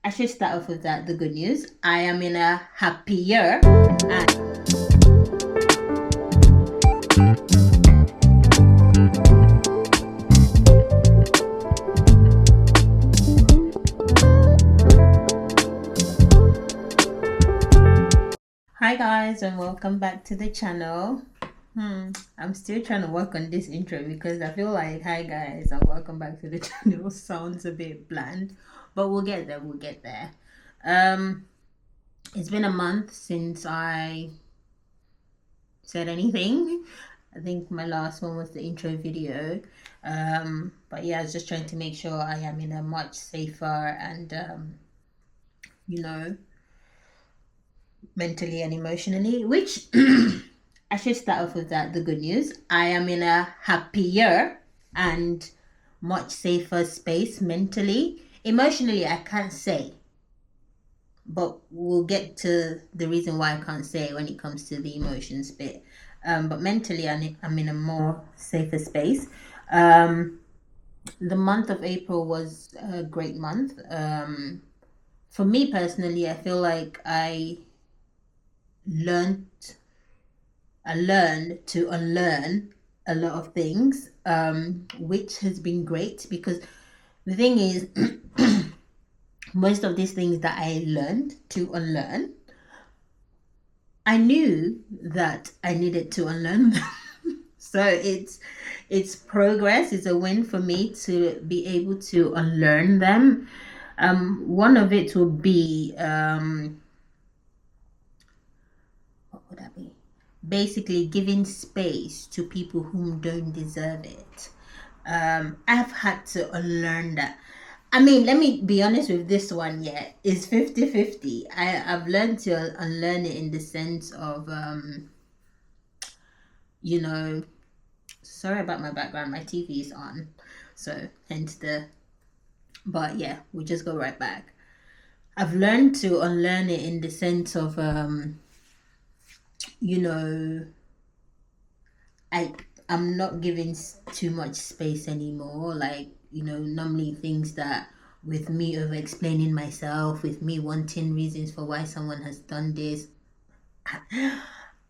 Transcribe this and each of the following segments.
I should start off with that. The good news. I am in a happy year. Hi guys, and welcome back to the channel. I'm still trying to work on this intro because I feel like hi guys and welcome back to the channel sounds a bit bland, but we'll get there. It's been a month since I said anything. I think my last one was the intro video. But yeah, I was just trying to make sure I am in a much safer and mentally and emotionally, which I should start off with that. The good news. I am in a happier and much safer space mentally. Emotionally, I can't say, but we'll get to the reason why I can't say when it comes to the emotions bit. But mentally, I'm in a more safer space. The month of April was a great month. For me personally, I feel like I learned to unlearn a lot of things, which has been great because the thing is, most of these things that I learned to unlearn, I knew that I needed to unlearn them. So it's progress. It's a win for me to be able to unlearn them. One of it will be what would that be? Basically giving space to people who don't deserve it. I've had to unlearn that. I mean, let me be honest with this one. Yeah, it's 50-50. I've learned to unlearn it in the sense of sorry about my background, my TV is on, so hence the, but yeah, we'll just go right back. I've learned to unlearn it in the sense of I'm not giving too much space anymore. Like, normally things that, with me over explaining myself, with me wanting reasons for why someone has done this,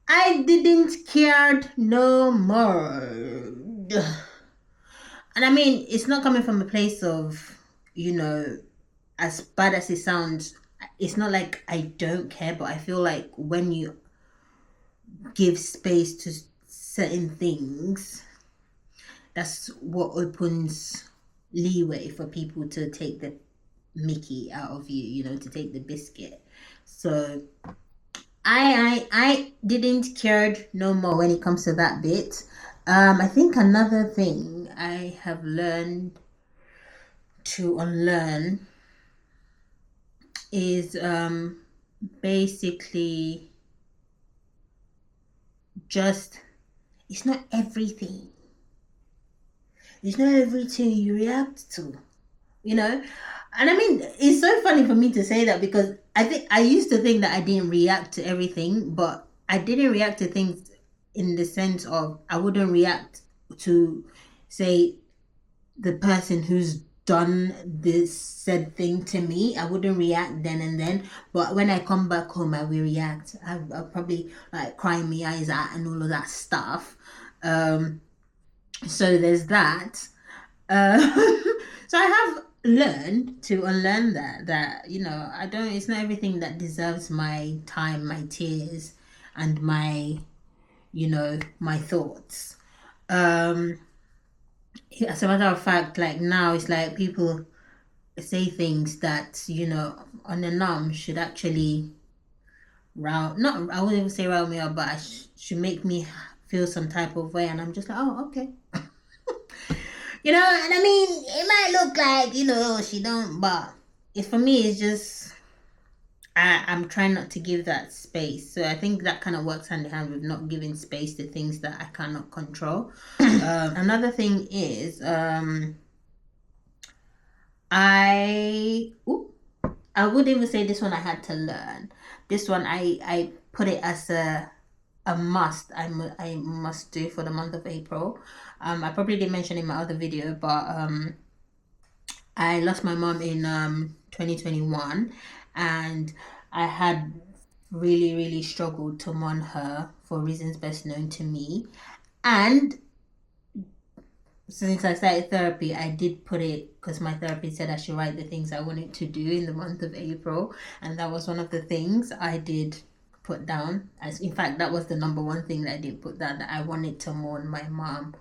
I didn't care no more. And I mean, it's not coming from a place of, as bad as it sounds, it's not like I don't care, but I feel like when you give space to certain things, that's what opens leeway for people to take the mickey out of you, to take the biscuit. So I didn't care no more when it comes to that bit. I think another thing I have learned to unlearn is basically just, it's not everything. It's not everything you react to, And I mean, it's so funny for me to say that because I used to think that I didn't react to everything, but I didn't react to things in the sense of I wouldn't react to, say, the person who's done this said thing to me. I wouldn't react then and then, but when I come back home, I will react. I'll probably like cry my eyes out and all of that stuff. So there's that. So I have learned to unlearn that I don't, it's not everything that deserves my time, my tears, and my my thoughts. As a matter of fact, like now it's like people say things that on a norm should actually not, I wouldn't even say round me up, but should make me feel some type of way, and I'm just like, oh, okay. And I mean, it might look like, she don't, but for me, it's just, I'm trying not to give that space. So I think that kind of works hand in hand with not giving space to things that I cannot control. Another thing is, I would even say this one I had to learn. This one, I put it as a must. I must do for the month of April. I probably didn't mention in my other video, but I lost my mom in 2021, and I had really, really struggled to mourn her for reasons best known to me. And since I started therapy, I did put it because my therapist said I should write the things I wanted to do in the month of April, and that was one of the things I did put down. As in fact, that was the number one thing that I did put down, that I wanted to mourn my mom.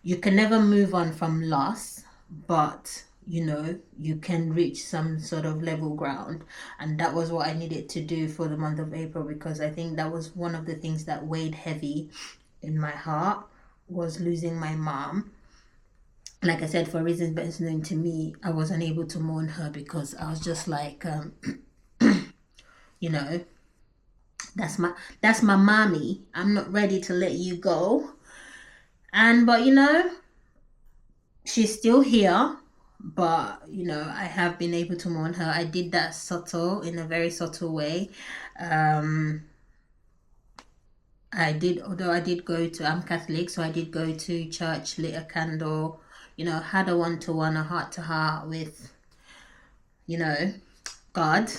You can never move on from loss, but you can reach some sort of level ground, and that was what I needed to do for the month of April, because I think that was one of the things that weighed heavy in my heart, was losing my mom. Like I said, for reasons best known to me, I was unable to mourn her because I was just like, you know, that's my mommy. I'm not ready to let you go. But she's still here. But I have been able to mourn her. I did that in a very subtle way. Although I did go to, I'm Catholic, so I did go to church, lit a candle, had a one-to-one, a heart-to-heart with, God,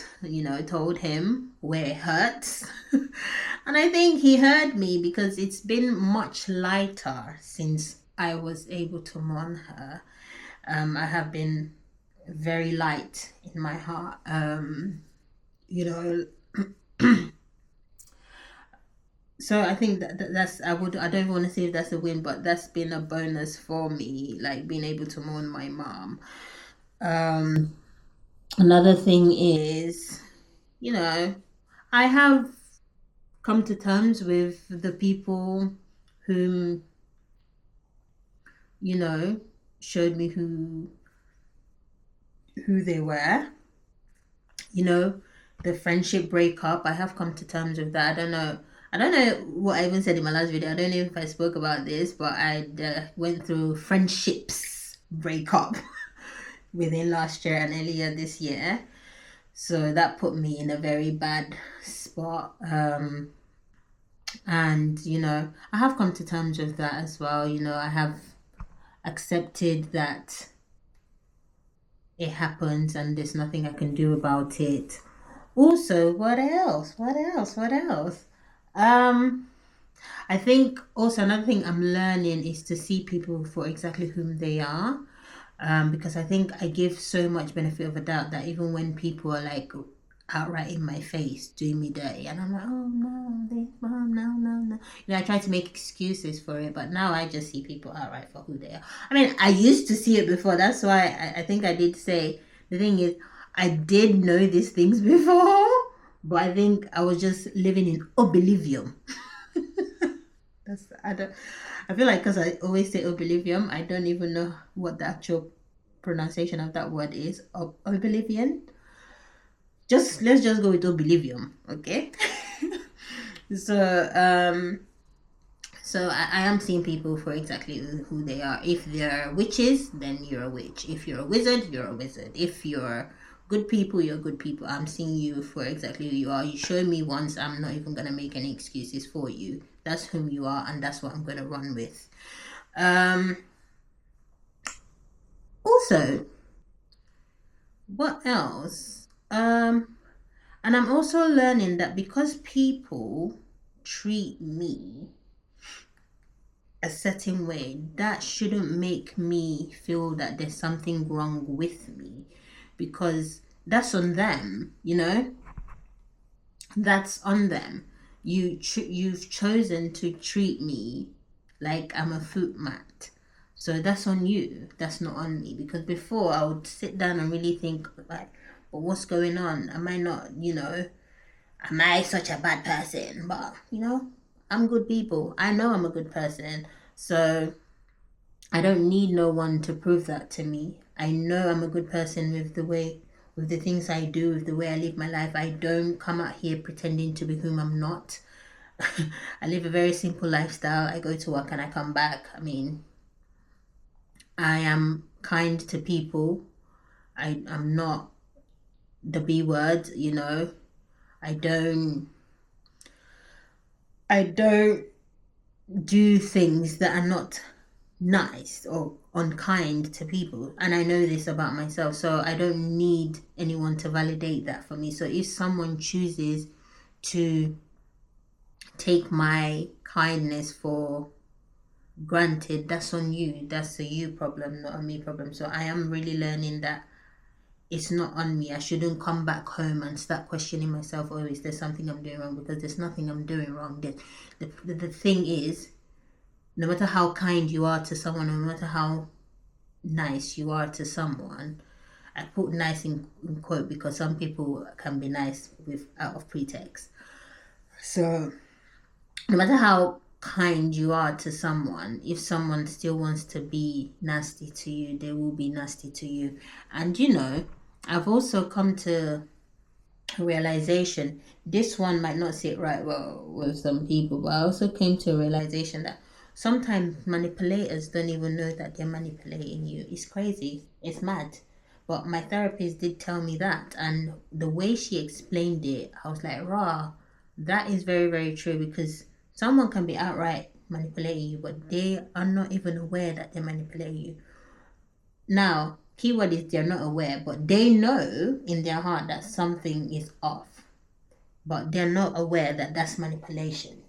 told him where it hurts. And I think he heard me, because it's been much lighter since I was able to mourn her. I have been very light in my heart. So I think that's, I don't even want to say if that's a win, but that's been a bonus for me, like being able to mourn my mom. Another thing is, I have come to terms with the people whom, showed me who they were. The friendship breakup, I have come to terms with that. I don't know what I even said in my last video. I don't know if I spoke about this, but I went through friendships breakup within last year and earlier this year. So that put me in a very bad spot. And I have come to terms with that as well. I have accepted that it happens and there's nothing I can do about it. Also, what else? I think also another thing I'm learning is to see people for exactly whom they are. Because I think I give so much benefit of a doubt that even when people are like outright in my face doing me dirty, and I'm like, oh no, no. I try to make excuses for it, but now I just see people outright for who they are. I mean, I used to see it before. That's why I think I did say, the thing is, I did know these things before, but I think I was just living in oblivion. I feel like, because I always say oblivion, I don't even know what the actual pronunciation of that word is. Oblivion. Let's just go with oblivion, okay? So I am seeing people for exactly who they are. If they're witches, then you're a witch. If you're a wizard, you're a wizard. If you're good people, you're good people. I'm seeing you for exactly who you are. You show me once, I'm not even going to make any excuses for you. That's whom you are, and that's what I'm going to run with. Also, what else? And I'm also learning that because people treat me a certain way, that shouldn't make me feel that there's something wrong with me, because that's on them, that's on them. You've chosen to treat me like I'm a foot mat, so that's on you, that's not on me. Because before, I would sit down and really think, like, but what's going on? Am I not, am I such a bad person? But I'm good people. I know I'm a good person, so I don't need no one to prove that to me. I know I'm a good person with the things I do, with the way I live my life. I don't come out here pretending to be whom I'm not. I live a very simple lifestyle. I go to work and I come back. I mean, I am kind to people. I'm not the B word, I don't do things that are not nice or unkind to people, and I know this about myself, so I don't need anyone to validate that for me. So if someone chooses to take my kindness for granted, that's on you. That's a you problem, not a me problem. So I am really learning that it's not on me. I shouldn't come back home and start questioning myself. Oh, is there something I'm doing wrong? Because there's nothing I'm doing wrong. The thing is, no matter how kind you are to someone, no matter how nice you are to someone, I put nice in quote because some people can be nice with out of pretext. So no matter how kind you are to someone, if someone still wants to be nasty to you, they will be nasty to you. And I've also come to a realization, this one might not sit right well with some people, but I also came to a realization that sometimes manipulators don't even know that they're manipulating you. It's crazy. It's mad. But my therapist did tell me that, and the way she explained it, I was like, rah, that is very, very true, because someone can be outright manipulating you, but they are not even aware that they're manipulating you. Now, keyword is they're not aware, but they know in their heart that something is off, but they're not aware that that's manipulation,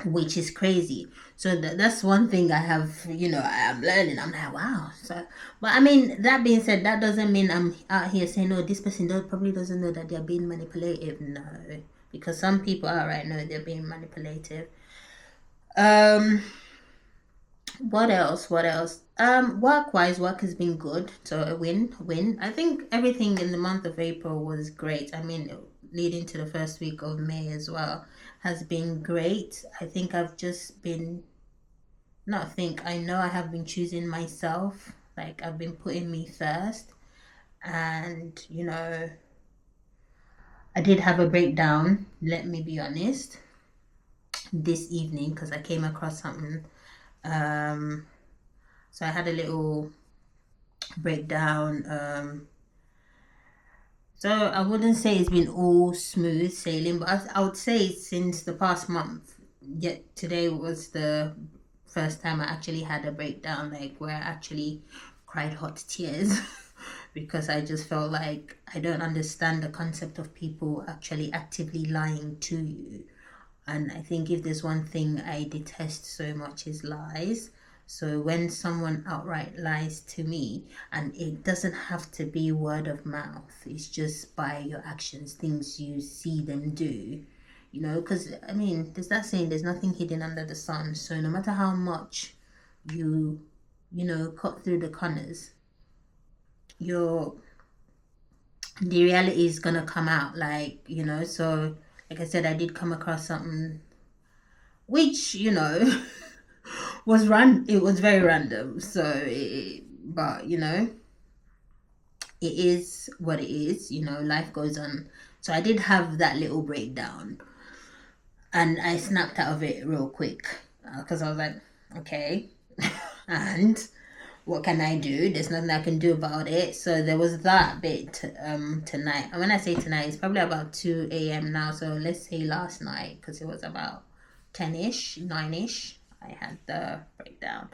which is crazy. So that's one thing I have, I'm learning. I'm like, wow. So, but I mean, that being said, that doesn't mean I'm out here saying, no, this person probably doesn't know that they're being manipulative. No, because some people outright know they're being manipulative. What else? Work-wise, work has been good. So a win. I think everything in the month of April was great. I mean, leading to the first week of May as well has been great. I think I've just been, not think, I know I have been choosing myself. Like, I've been putting me first. And, I did have a breakdown, let me be honest, this evening, because I came across something. So I had a little breakdown. So I wouldn't say it's been all smooth sailing, but I would say since the past month, yet today was the first time I actually had a breakdown, like where I actually cried hot tears because I just felt like I don't understand the concept of people actually actively lying to you. And I think if there's one thing I detest so much is lies. So when someone outright lies to me, and it doesn't have to be word of mouth, it's just by your actions, things you see them do, because I mean, there's that saying, there's nothing hidden under the sun. So no matter how much you, cut through the corners, the reality is gonna come out, so like I said, I did come across something which, it was very random. So, but it is what it is. Life goes on. So I did have that little breakdown, and I snapped out of it real quick because I was like, okay, and what can I do? There's nothing I can do about it. So there was that bit tonight. And when I say tonight, it's probably about 2 a.m. now. So let's say last night, because it was about 10-ish, 9-ish. I had the breakdown.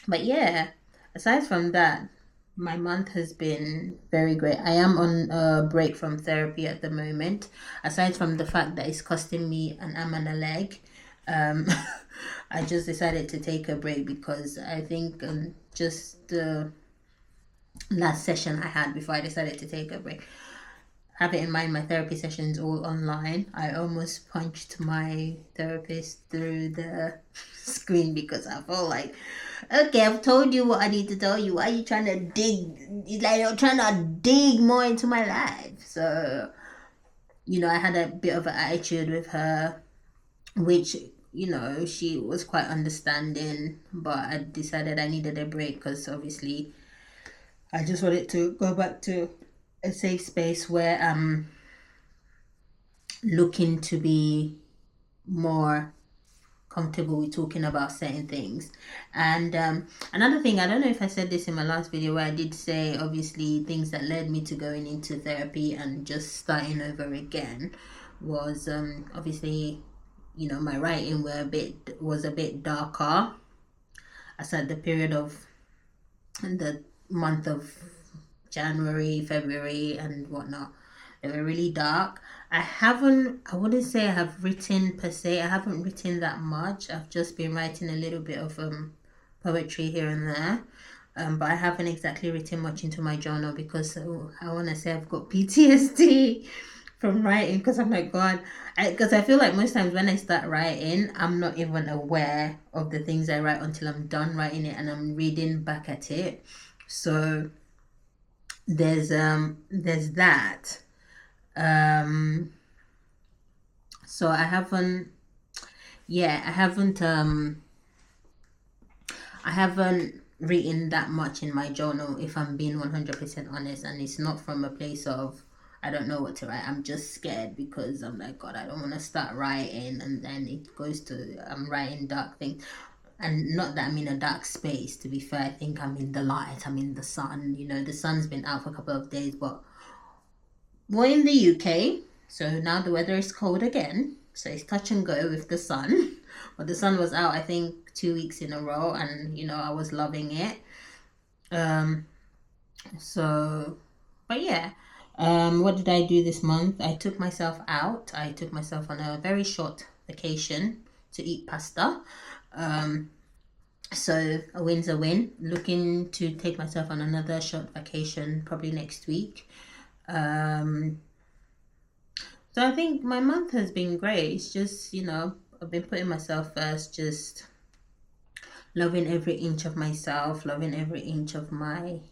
But yeah, aside from that, my month has been very great. I am on a break from therapy at the moment. Aside from the fact that it's costing me an arm and a leg, I just decided to take a break because I think just the last session I had before I decided to take a break, have it in mind, my therapy sessions all online. I almost punched my therapist through the screen because I felt like, okay, I've told you what I need to tell you. Why are you trying to dig? It's like you're trying to dig more into my life. So, I had a bit of an attitude with her, which, she was quite understanding, but I decided I needed a break because obviously I just wanted to go back to a safe space where I'm looking to be more comfortable with talking about certain things. And another thing, I don't know if I said this in my last video, where I did say obviously things that led me to going into therapy and just starting over again was obviously my writing was a bit darker as at the period of the month of January, February, and whatnot. They were really dark. I wouldn't say I have written per se. I haven't written that much. I've just been writing a little bit of poetry here and there. But I haven't exactly written much into my journal because I want to say I've got PTSD from writing, because I'm like, God, because I feel like most times when I start writing, I'm not even aware of the things I write until I'm done writing it and I'm reading back at it. So there's that. So I haven't written that much in my journal, if I'm being 100% honest, and it's not from a place of I don't know what to write. I'm just scared because I'm like, God, I don't want to start writing and then it goes to I'm writing dark things. And not that I'm in a dark space, to be fair. I think I'm in the light, I'm in the sun. The sun's been out for a couple of days, but we're in the UK, so now the weather is cold again. So it's touch and go with the sun. But the sun was out, I think, 2 weeks in a row, and I was loving it. So, but yeah. What did I do this month? I took myself out. I took myself on a very short vacation to eat pasta. So a win's a win. Looking to take myself on another short vacation probably next week. So I think my month has been great. It's just, I've been putting myself first, just loving every inch of myself, loving every inch of my,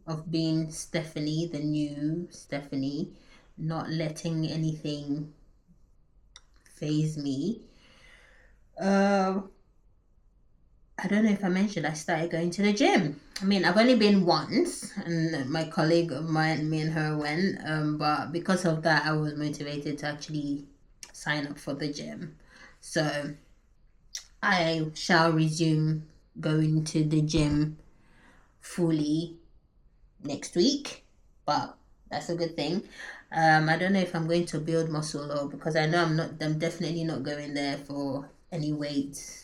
of being Stephanie, the new Stephanie, not letting anything phase me. I don't know if I mentioned I started going to the gym. I mean, I've only been once, and my colleague of mine, me and her went, but because of that, I was motivated to actually sign up for the gym. So I shall resume going to the gym fully next week, but that's a good thing. I don't know if I'm going to build muscle or because I know I'm definitely not going there for any weight.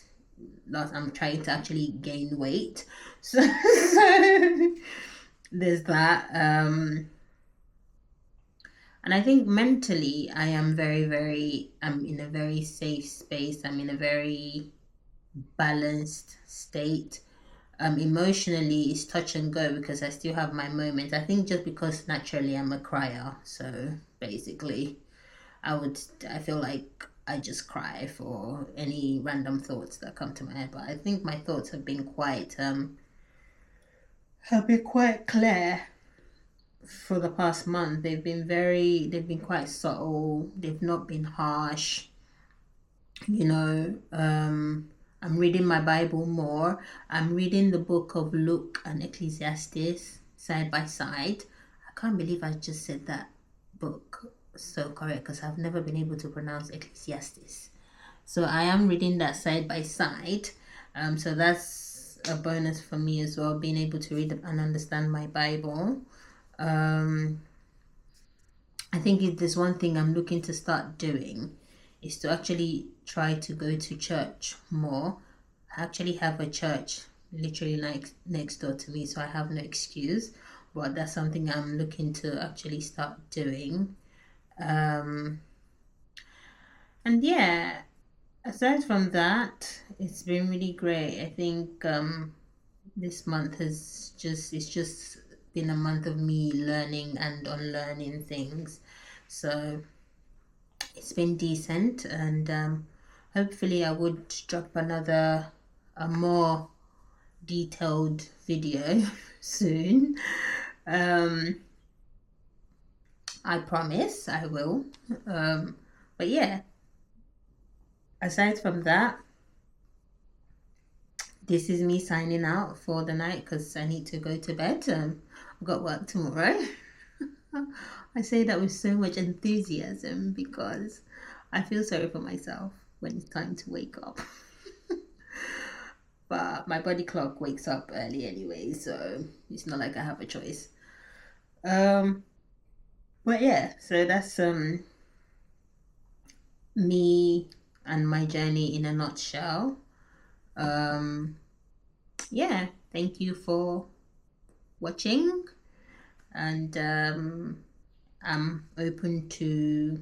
I'm trying to actually gain weight. So there's that. And I think mentally I am I'm in a very safe space. I'm in a very balanced state. Emotionally it's touch and go because I still have my moments. I think just because naturally I'm a crier, so basically I feel like I just cry for any random thoughts that come to my head. But I think my thoughts have been quite clear for the past month. They've been quite subtle. They've not been harsh. I'm reading my Bible more. I'm reading the book of Luke and Ecclesiastes side by side. I can't believe I just said that book so correct because I've never been able to pronounce Ecclesiastes. So I am reading that side by side. So that's a bonus for me as well, being able to read and understand my Bible. I think if there's one thing I'm looking to start doing is to actually try to go to church more. I actually have a church literally like next door to me, so I have no excuse. But that's something I'm looking to actually start doing. And yeah, aside from that, it's been really great. I think this month it's just been a month of me learning and unlearning things. So it's been decent, and hopefully I would drop a more detailed video soon. I promise I will. But yeah, aside from that, this is me signing out for the night because I need to go to bed. I've got work tomorrow. I say that with so much enthusiasm because I feel sorry for myself when it's time to wake up. But my body clock wakes up early anyway, so it's not like I have a choice. But yeah, so me and my journey in a nutshell. Yeah, thank you for watching, and I'm open to,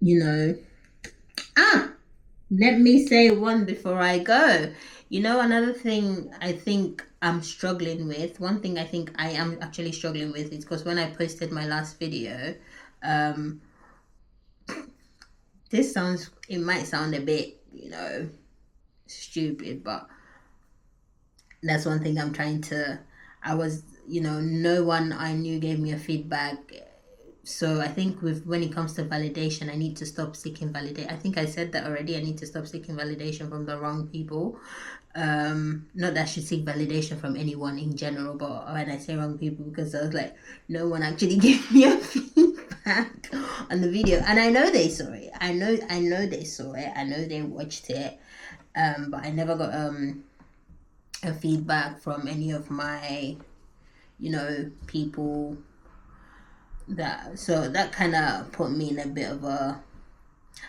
you know, let me say one before I go. Another thing I think I'm struggling with, one thing I think I am actually struggling with is because when I posted my last video, um, it might sound a bit, stupid, but that's one thing I was, no one I knew gave me a feedback. So I think when it comes to validation, I need to stop seeking validation. I think I said that already. I need to stop seeking validation from the wrong people. Not that I should seek validation from anyone in general, but when I say wrong people, because I was like, no one actually gave me a feedback on the video, and I know they saw it. I know they saw it. I know they watched it. But I never got a feedback from any of my, people that kind of put me in a bit of a,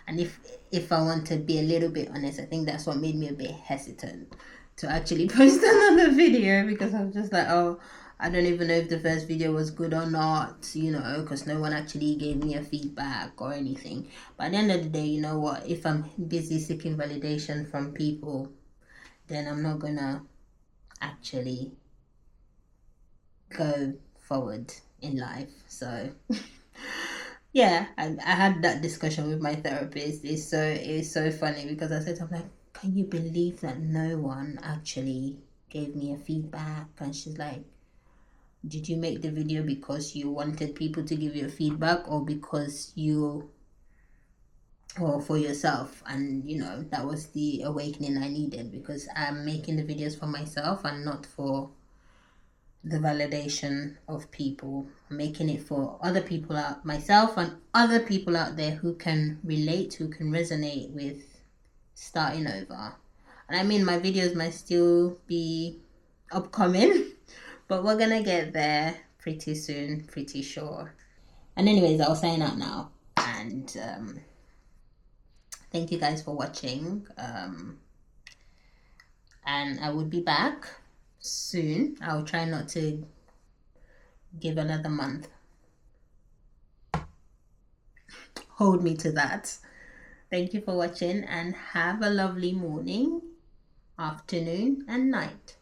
and if I want to be a little bit honest, I think that's what made me a bit hesitant to actually post another video, because I was just like, oh, I don't even know if the first video was good or not, because no one actually gave me a feedback or anything. But at the end of the day, you know what, if I'm busy seeking validation from people, then I'm not gonna actually go forward in life. So yeah, I had that discussion with my therapist. It's so funny, because I said, I'm like, can you believe that no one actually gave me a feedback? And she's like, did you make the video because you wanted people to give you a feedback, or because or for yourself? And that was the awakening I needed, because I'm making the videos for myself and not for the validation of people. I'm making it for other people out, myself and other people out there who can relate, who can resonate with starting over. And I mean, my videos might still be upcoming, but we're gonna get there pretty soon, pretty sure. And anyways, I'll sign out now, and thank you guys for watching, and I will be back soon. I'll try not to give another month. Hold me to that. Thank you for watching, and have a lovely morning, afternoon, and night.